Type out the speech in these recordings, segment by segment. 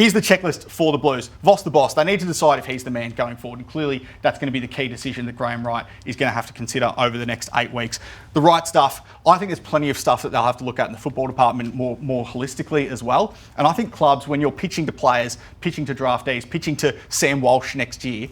here's the checklist for the Blues. Voss the boss. They need to decide if he's the man going forward. And clearly, that's going to be the key decision that Graham Wright is going to have to consider over the next 8 weeks. The right stuff, I think there's plenty of stuff that they'll have to look at in the football department more holistically as well. And I think clubs, when you're pitching to players, pitching to draftees, pitching to Sam Walsh next year,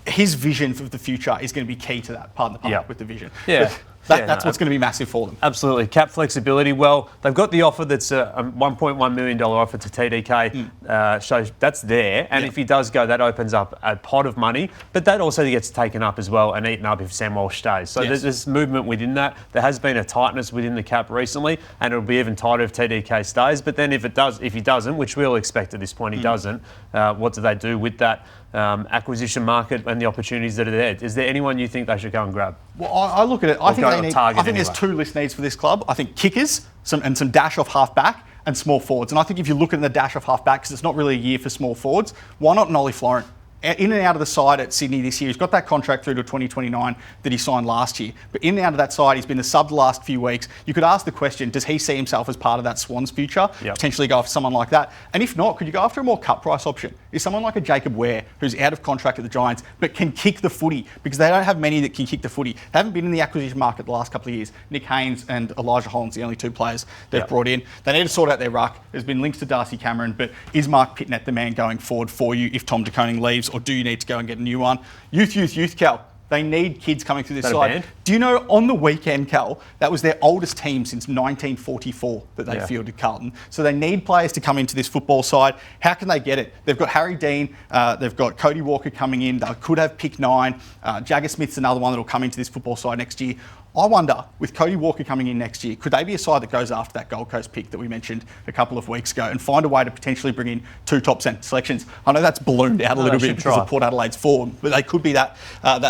his vision for the future is going to be key to that, pardon the pun, with the vision. Yeah. That's what's going to be massive for them. Absolutely. Cap flexibility. Well, they've got the offer that's a $1.1 million offer to TDK. So that's there. And if he does go, that opens up a pot of money. But that also gets taken up as well and eaten up if Sam Walsh stays. So there's movement within that. There has been a tightness within the cap recently, and it'll be even tighter if TDK stays. But then if he doesn't, which we'll expect at this point he doesn't, what do they do with that acquisition market and the opportunities that are there? Is there anyone you think they should go and grab? Well, I look at it. I think there's 2 list needs for this club. I think kickers, some dash off half back, and small forwards. And I think if you look at the dash off half back, because it's not really a year for small forwards, why not Nolly Florent? In and out of the side at Sydney this year. He's got that contract through to 2029 that he signed last year. But in and out of that side, he's been the sub the last few weeks. You could ask the question, does he see himself as part of that Swans future? Potentially go after someone like that. And if not, could you go after a more cut price option? Is someone like a Jacob Ware, who's out of contract at the Giants, but can kick the footy? Because they don't have many that can kick the footy. They haven't been in the acquisition market the last couple of years. Nick Haynes and Elijah Holland's the only 2 players they've brought in. They need to sort out their ruck. There's been links to Darcy Cameron, but is Mark Pitnett the man going forward for you if Tom De Koning leaves, or do you need to go and get a new one? Youth, Cal. They need kids coming through this side. Do you know, on the weekend, Cal, that was their oldest team since 1944 that they fielded Carlton. So they need players to come into this football side. How can they get it? They've got Harry Dean, they've got Cody Walker coming in, they could have pick 9. Jagger Smith's another one that will come into this football side next year. I wonder, with Cody Walker coming in next year, could they be a side that goes after that Gold Coast pick that we mentioned a couple of weeks ago and find a way to potentially bring in 2 top selections? I know that's ballooned out a little bit because of Port Adelaide's form, but they could be that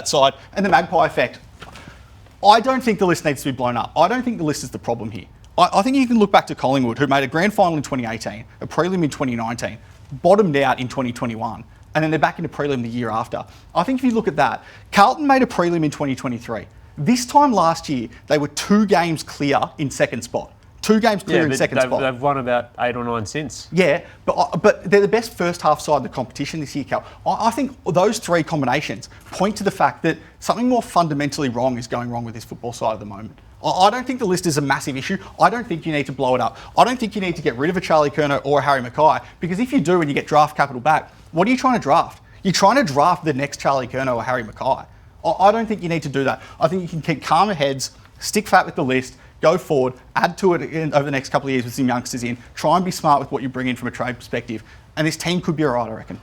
side. And the Magpie effect. I don't think the list needs to be blown up. I don't think the list is the problem here. I think you can look back to Collingwood, who made a grand final in 2018, a prelim in 2019, bottomed out in 2021, and then they're back into prelim the year after. I think if you look at that, Carlton made a prelim in 2023. This time last year, they were 2 games clear in second spot. 2 games clear in second spot. They've won about 8 or 9 since. Yeah, but they're the best first half side in the competition this year, Cal. I think those 3 combinations point to the fact that something more fundamentally wrong is going wrong with this football side at the moment. I don't think the list is a massive issue. I don't think you need to blow it up. I don't think you need to get rid of a Charlie Curnow or a Harry Mackay, because if you do and you get draft capital back, what are you trying to draft? You're trying to draft the next Charlie Curnow or Harry Mackay. I don't think you need to do that. I think you can keep calmer heads, stick fat with the list, go forward, add to it over the next couple of years with some youngsters in, try and be smart with what you bring in from a trade perspective, and this team could be all right, I reckon.